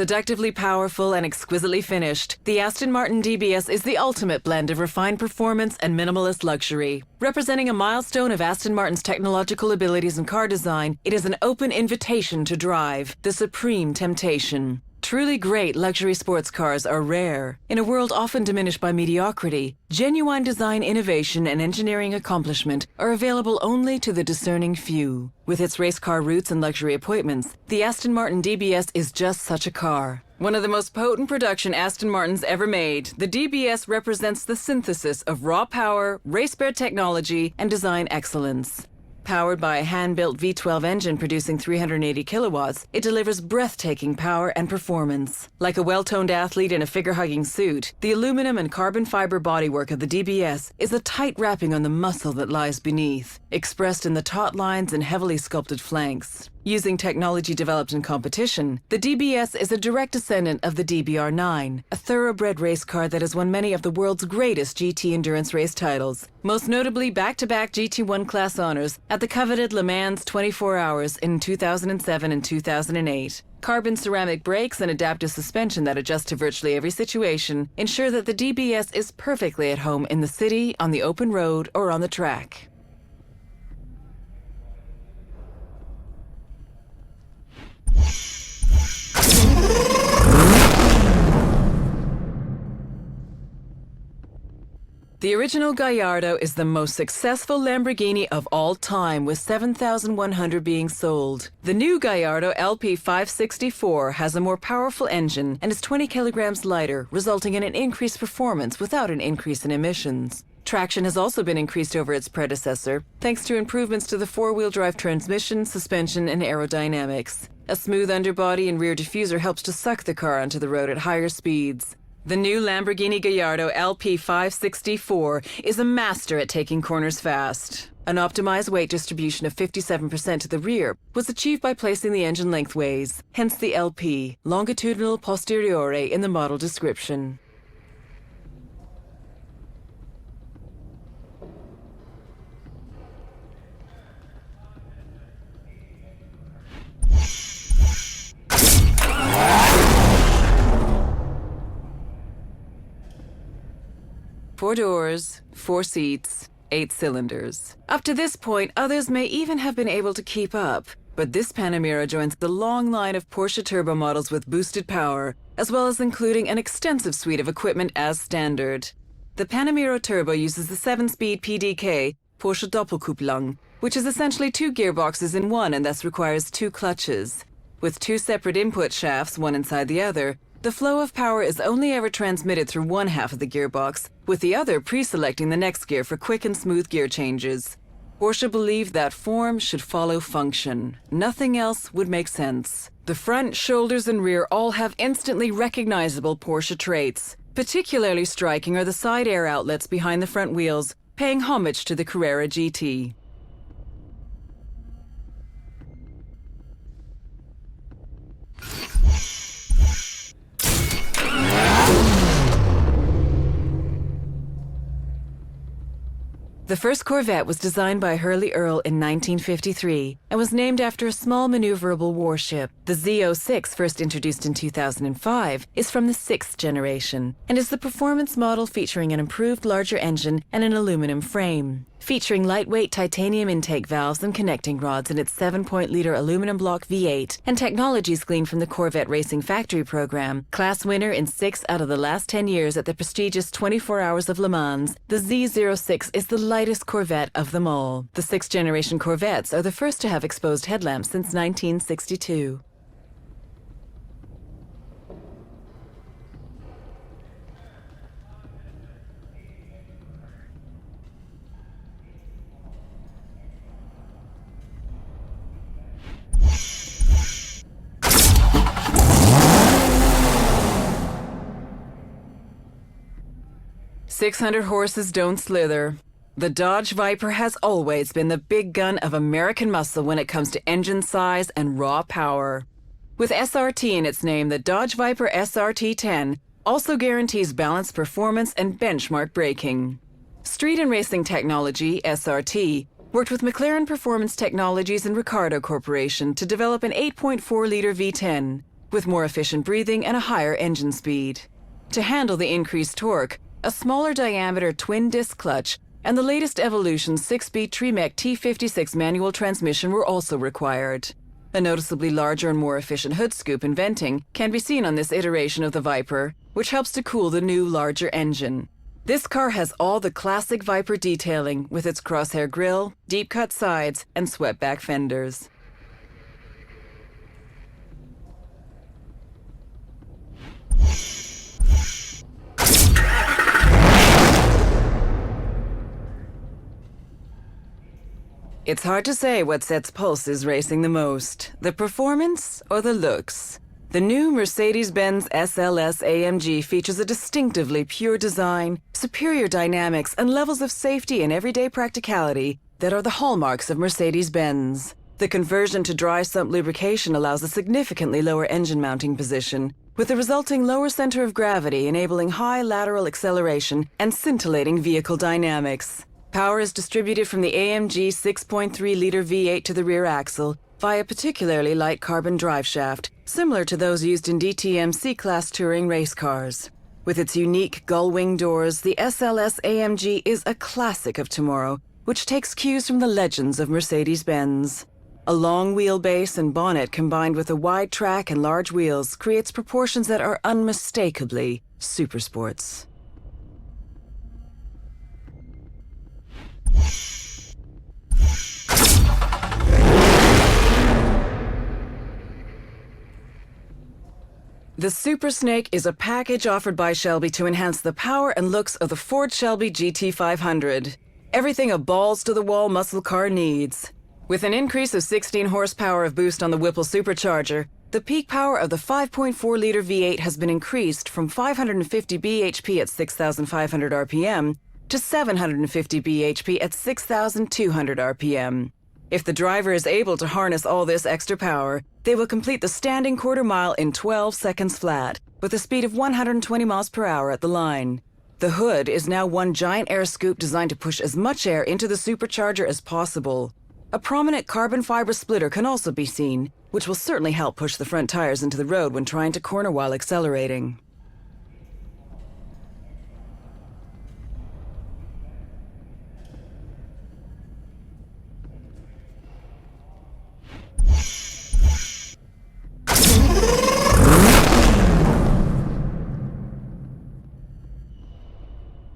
Seductively powerful and exquisitely finished, the Aston Martin DBS is the ultimate blend of refined performance and minimalist luxury. Representing a milestone of Aston Martin's technological abilities in car design, it is an open invitation to drive, the supreme temptation. Truly great luxury sports cars are rare. In a world often diminished by mediocrity, genuine design innovation and engineering accomplishment are available only to the discerning few. With its race car roots and luxury appointments, the Aston Martin DBS is just such a car. One of the most potent production Aston Martins ever made, the DBS represents the synthesis of raw power, race-bred technology, and design excellence. Powered by a hand-built V12 engine producing 380 kilowatts, it delivers breathtaking power and performance. Like a well-toned athlete in a figure-hugging suit, the aluminum and carbon fiber bodywork of the DBS is a tight wrapping on the muscle that lies beneath, expressed in the taut lines and heavily sculpted flanks. Using technology developed in competition, the DBS is a direct descendant of the DBR9, a thoroughbred race car that has won many of the world's greatest GT endurance race titles, most notably back-to-back GT1 class honors at the coveted Le Mans 24 Hours in 2007 and 2008. Carbon ceramic brakes and adaptive suspension that adjust to virtually every situation ensure that the DBS is perfectly at home in the city, on the open road, or on the track. The original Gallardo is the most successful Lamborghini of all time, with 7,100 being sold. The new Gallardo LP 564 has a more powerful engine and is 20 kilograms lighter, resulting in an increased performance without an increase in emissions. Traction has also been increased over its predecessor, thanks to improvements to the four-wheel drive transmission, suspension, and aerodynamics. A smooth underbody and rear diffuser helps to suck the car onto the road at higher speeds. The new Lamborghini Gallardo LP 564 is a master at taking corners fast. An optimized weight distribution of 57% to the rear was achieved by placing the engine lengthways, hence the LP, longitudinal posteriore, in the model description. Four doors, 4 seats, 8 cylinders. Up to this point, others may even have been able to keep up, but this Panamera joins the long line of Porsche turbo models with boosted power, as well as including an extensive suite of equipment as standard. The Panamera Turbo uses the 7-speed PDK, Porsche Doppelkupplung, which is essentially 2 gearboxes in one and thus requires 2 clutches. With 2 separate input shafts, one inside the other, the flow of power is only ever transmitted through one half of the gearbox, with the other pre-selecting the next gear for quick and smooth gear changes. Porsche believed that form should follow function. Nothing else would make sense. The front, shoulders, and rear all have instantly recognizable Porsche traits. Particularly striking are the side air outlets behind the front wheels, paying homage to the Carrera GT. The first Corvette was designed by Hurley Earl in 1953 and was named after a small maneuverable warship. The Z06, first introduced in 2005, is from the 6th generation and is the performance model featuring an improved larger engine and an aluminum frame. Featuring lightweight titanium intake valves and connecting rods in its 7.0-liter aluminum block V8 and technologies gleaned from the Corvette Racing Factory program, class winner in 6 out of the last 10 years at the prestigious 24 Hours of Le Mans, the Z06 is the lightest Corvette of them all. The 6th-generation Corvettes are the first to have exposed headlamps since 1962. "600 horses don't slither." The Dodge Viper has always been the big gun of American muscle when it comes to engine size and raw power. With SRT in its name, the Dodge Viper SRT-10 also guarantees balanced performance and benchmark braking. Street and Racing Technology, SRT, worked with McLaren Performance Technologies and Ricardo Corporation to develop an 8.4-liter V10. with more efficient breathing and a higher engine speed. To handle the increased torque, a smaller diameter twin-disc clutch and the latest Evolution 6-speed Tremec T56 manual transmission were also required. A noticeably larger and more efficient hood scoop and venting can be seen on this iteration of the Viper, which helps to cool the new, larger engine. This car has all the classic Viper detailing with its crosshair grille, deep-cut sides, and swept-back fenders. It's hard to say what sets pulses racing the most, the performance or the looks. The new Mercedes-Benz Sls Amg features a distinctively pure design, superior dynamics, and levels of safety and everyday practicality that are the hallmarks of Mercedes-Benz. The conversion to dry sump lubrication allows a significantly lower engine mounting position, with the resulting lower center of gravity enabling high lateral acceleration and scintillating vehicle dynamics. Power is distributed from the AMG 6.3-liter V8 to the rear axle via particularly light carbon driveshaft, similar to those used in DTM C-Class touring race cars. With its unique gull-wing doors, the SLS AMG is a classic of tomorrow, which takes cues from the legends of Mercedes-Benz. A long wheelbase and bonnet combined with a wide track and large wheels creates proportions that are unmistakably supersports. The Super Snake is a package offered by Shelby to enhance the power and looks of the Ford Shelby GT500. Everything a balls-to-the-wall muscle car needs. With an increase of 16 horsepower of boost on the Whipple supercharger, the peak power of the 5.4-liter V8 has been increased from 550 bhp at 6,500 RPM to 750 bhp at 6,200 RPM. If the driver is able to harness all this extra power, they will complete the standing quarter mile in 12 seconds flat, with a speed of 120 miles per hour at the line. The hood is now one giant air scoop designed to push as much air into the supercharger as possible. A prominent carbon fiber splitter can also be seen, which will certainly help push the front tires into the road when trying to corner while accelerating.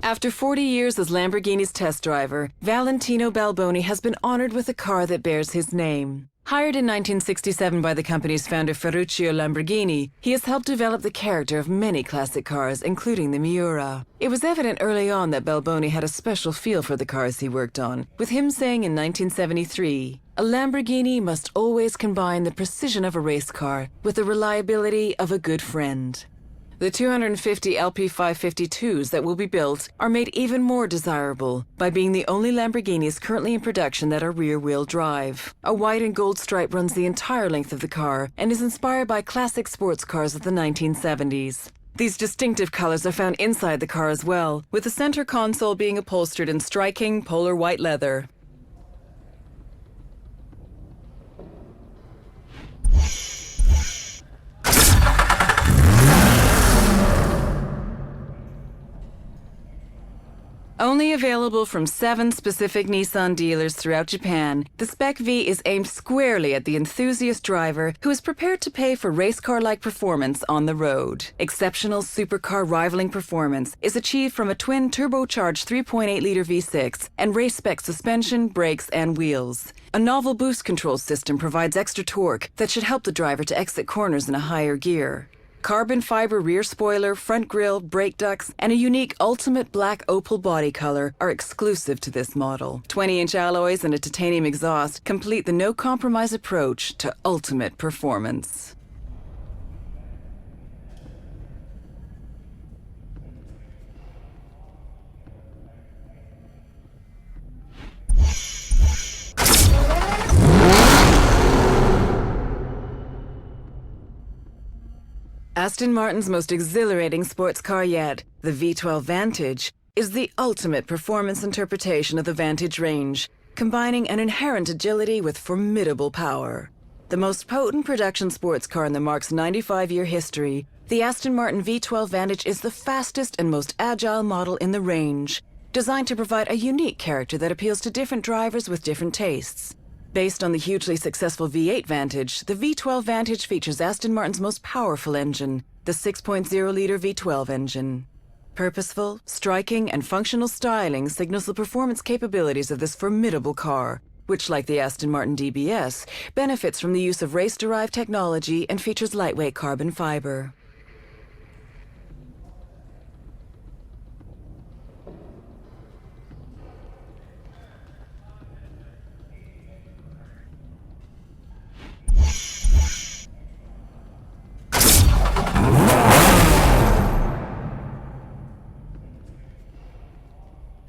After 40 years as Lamborghini's test driver, Valentino Balboni has been honored with a car that bears his name. Hired in 1967 by the company's founder Ferruccio Lamborghini, he has helped develop the character of many classic cars, including the Miura. It was evident early on that Balboni had a special feel for the cars he worked on, with him saying in 1973, "A Lamborghini must always combine the precision of a race car with the reliability of a good friend." The 250 LP552s that will be built are made even more desirable by being the only Lamborghinis currently in production that are rear-wheel drive. A white and gold stripe runs the entire length of the car and is inspired by classic sports cars of the 1970s. These distinctive colors are found inside the car as well, with the center console being upholstered in striking polar white leather. Only available from 7 specific Nissan dealers throughout Japan, the SpecV is aimed squarely at the enthusiast driver who is prepared to pay for race car-like performance on the road. Exceptional supercar rivaling performance is achieved from a twin turbocharged 3.8-liter V6 and race-spec suspension, brakes, and wheels. A novel boost control system provides extra torque that should help the driver to exit corners in a higher gear. Carbon fiber rear spoiler, front grille, brake ducts, and a unique ultimate black opal body color are exclusive to this model. 20-inch alloys and a titanium exhaust complete the no-compromise approach to ultimate performance. Aston Martin's most exhilarating sports car yet, the V12 Vantage, is the ultimate performance interpretation of the Vantage range, combining an inherent agility with formidable power. The most potent production sports car in the Marque's 95-year history, the Aston Martin V12 Vantage is the fastest and most agile model in the range, designed to provide a unique character that appeals to different drivers with different tastes. Based on the hugely successful V8 Vantage, the V12 Vantage features Aston Martin's most powerful engine, the 6.0-liter V12 engine. Purposeful, striking, and functional styling signals the performance capabilities of this formidable car, which, like the Aston Martin Dbs, benefits from the use of race-derived technology and features lightweight carbon fiber.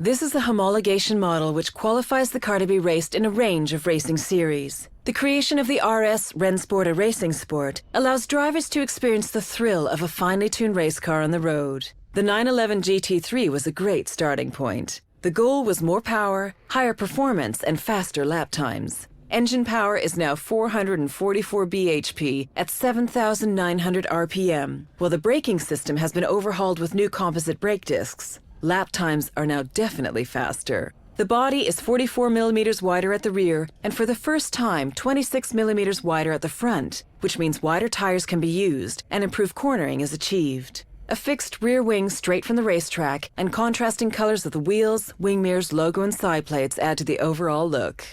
This is the homologation model which qualifies the car to be raced in a range of racing series. The creation of the RS Rennsport, a racing sport, allows drivers to experience the thrill of a finely tuned race car on the road. The 911 GT3 was a great starting point. The goal was more power, higher performance, and faster lap times. Engine power is now 444 bhp at 7,900 RPM, while the braking system has been overhauled with new composite brake discs. Lap times are now definitely faster. The body is 44 millimeters wider at the rear, and for the first time, 26 millimeters wider at the front, which means wider tires can be used and improved cornering is achieved. A fixed rear wing straight from the racetrack and contrasting colors of the wheels, wing mirrors, logo, and side plates add to the overall look.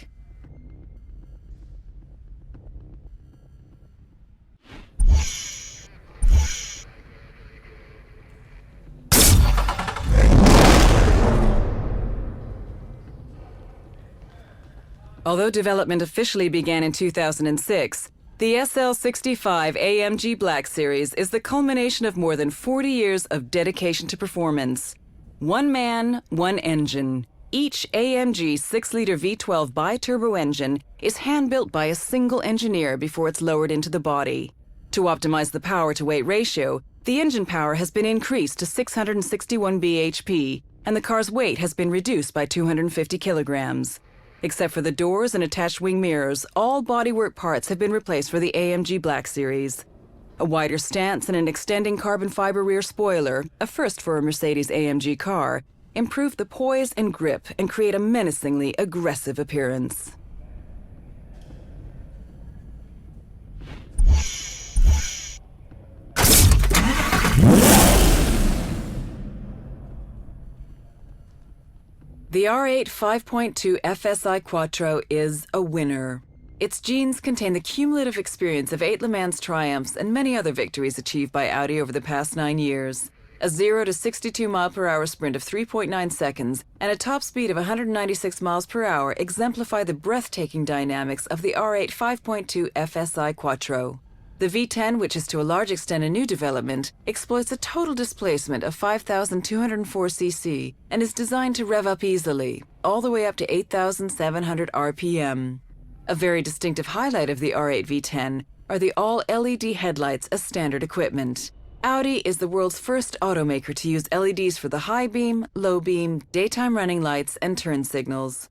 Although development officially began in 2006, the SL65 AMG Black Series is the culmination of more than 40 years of dedication to performance. One man, one engine. Each AMG 6-liter V12 bi-turbo engine is hand-built by a single engineer before it's lowered into the body. To optimize the power-to-weight ratio, the engine power has been increased to 661 bhp, and the car's weight has been reduced by 250 kilograms. Except for the doors and attached wing mirrors, all bodywork parts have been replaced for the AMG Black Series. A wider stance and an extending carbon fiber rear spoiler, a first for a Mercedes AMG car, improve the poise and grip and create a menacingly aggressive appearance. The R8 5.2 FSI Quattro is a winner. Its genes contain the cumulative experience of 8 Le Mans triumphs and many other victories achieved by Audi over the past 9 years. A 0 to 62 mph sprint of 3.9 seconds and a top speed of 196 miles per hour exemplify the breathtaking dynamics of the R8 5.2 FSI Quattro. The V10, which is to a large extent a new development, exploits a total displacement of 5,204 cc and is designed to rev up easily, all the way up to 8,700 RPM. A very distinctive highlight of the R8 V10 are the all-LED headlights as standard equipment. Audi is the world's first automaker to use LEDs for the high beam, low beam, daytime running lights, and turn signals.